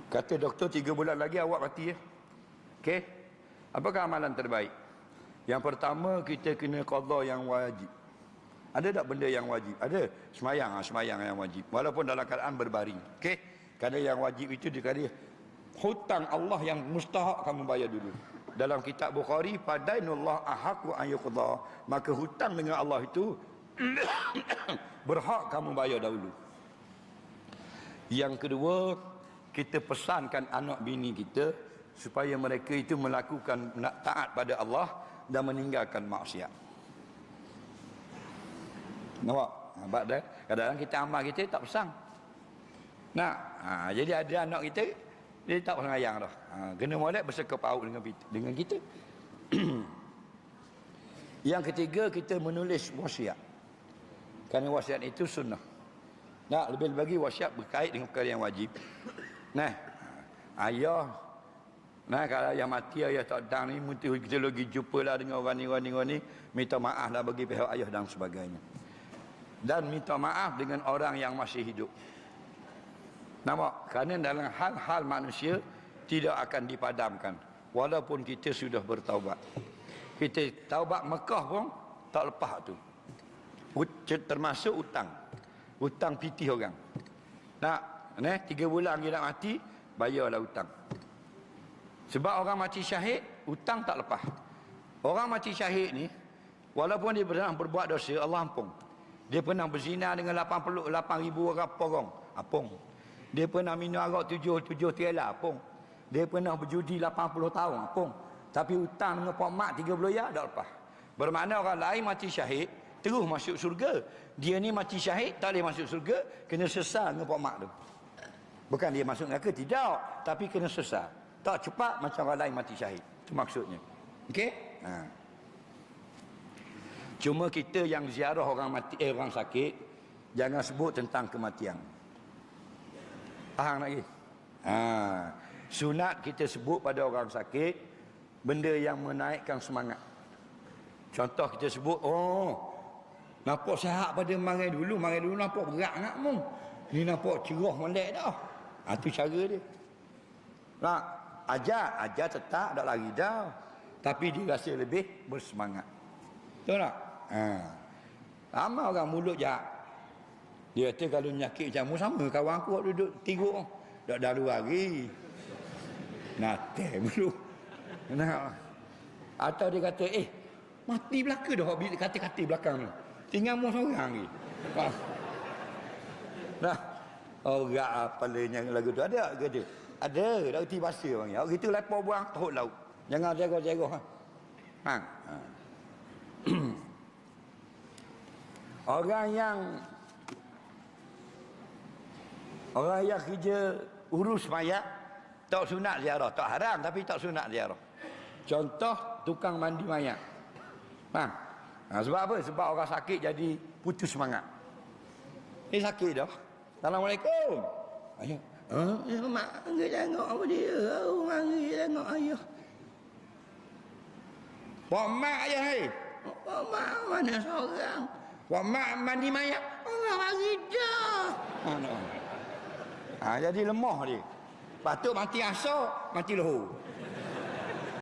Kata doktor 3 bulan lagi awak mati ya. Okey. Apakah amalan terbaik? Yang pertama, kita kena qada yang wajib. Ada tak benda yang wajib? Ada. Semayang yang wajib. Walaupun dalam keadaan berbaring. Okey. Kerana yang wajib itu dikali hutang Allah yang mustahak kamu bayar dulu. Dalam kitab Bukhari, fadainullah ahaqu an yuqda. Maka hutang dengan Allah itu berhak kamu bayar dahulu. Yang kedua, kita pesankan anak bini kita supaya mereka itu melakukan taat pada Allah dan meninggalkan maksiat. Nampak? Nampak dah? Kadang-kadang kita amal kita tak pesan. Nah, jadi ada anak kita dia tak mengayak dah. Kena molek bersekap paut dengan kita. Yang ketiga, kita menulis wasiat. Kerana wasiat itu sunnah. Nah, lebih lagi wasiat berkait dengan perkara yang wajib. Nah, ayah, kalau yang mati ayah tak datang ni, mesti kita lagi jumpa lah dengan orang ni, minta maaf lah bagi pihak ayah dan sebagainya. Dan minta maaf dengan orang yang masih hidup. Nampak? Kerana dalam hal-hal manusia tidak akan dipadamkan walaupun kita sudah bertaubat. Kita taubat Mekah pun tak lepas tu. Termasuk hutang pitih orang. Nak 3 bulan dia nak mati, bayarlah hutang. Sebab orang mati syahid, hutang tak lepas. Orang mati syahid ni, walaupun dia pernah berbuat dosa, Allah ampun. Dia pernah berzina dengan 88,000 orang porong, apung. Dia pernah minum arak 7 tiala, apung. Dia pernah berjudi 80 tahun, apung. Tapi hutang dengan pak mak 30 ya tak lepas. Bermakna orang lain mati syahid terus masuk surga. Dia ni mati syahid tak boleh masuk surga, kena sesal dengan pak mak tu. Bukan dia masuk neraka, tidak, tapi kena sesal. Tak cepat macam orang lain mati syahid. Itu maksudnya. Okey? Cuma kita yang ziarah orang mati, orang sakit, jangan sebut tentang kematian. Faham lagi? Sunat kita sebut pada orang sakit benda yang menaikkan semangat. Contoh kita sebut, nampak sihat pada mari dulu nampak berat sangat mung. Ni nampak cerah molek dah. Itu cara dia. Nah, ajar tetap tak lari dah. Tapi dia rasa lebih bersemangat. Betul tak? Ramai orang mulut jahat. Dia kata kalau nyakit jamu sama kawan aku duduk tiruk dak dah 2 hari. Nate dulu. Nah. Atau dia kata, mati belaka dah kata-kata belakang ni. Tinggal mu seorang lagi. Nah, orang apalanya lagu tu ada ke dia? Ada, dak reti bahasa orang ya. Orang itu lepas buang teruk laut. Jangan jaga-jaga. Orang yang kerja urus mayat tak sunat ziarah, tak haram tapi tak sunat ziarah. Contoh tukang mandi mayat. Sebab apa? Sebab orang sakit jadi putus semangat. Sakit dah. Assalamualaikum. Ayah. Mak tengok apa dia? Mari tengok ayah. Pak mak ayah hai. Pak mak mana seorang? Pak mak mandi mayat. Orang mari dah. Jadi lemah dia. Patut mati asar, mati lohor.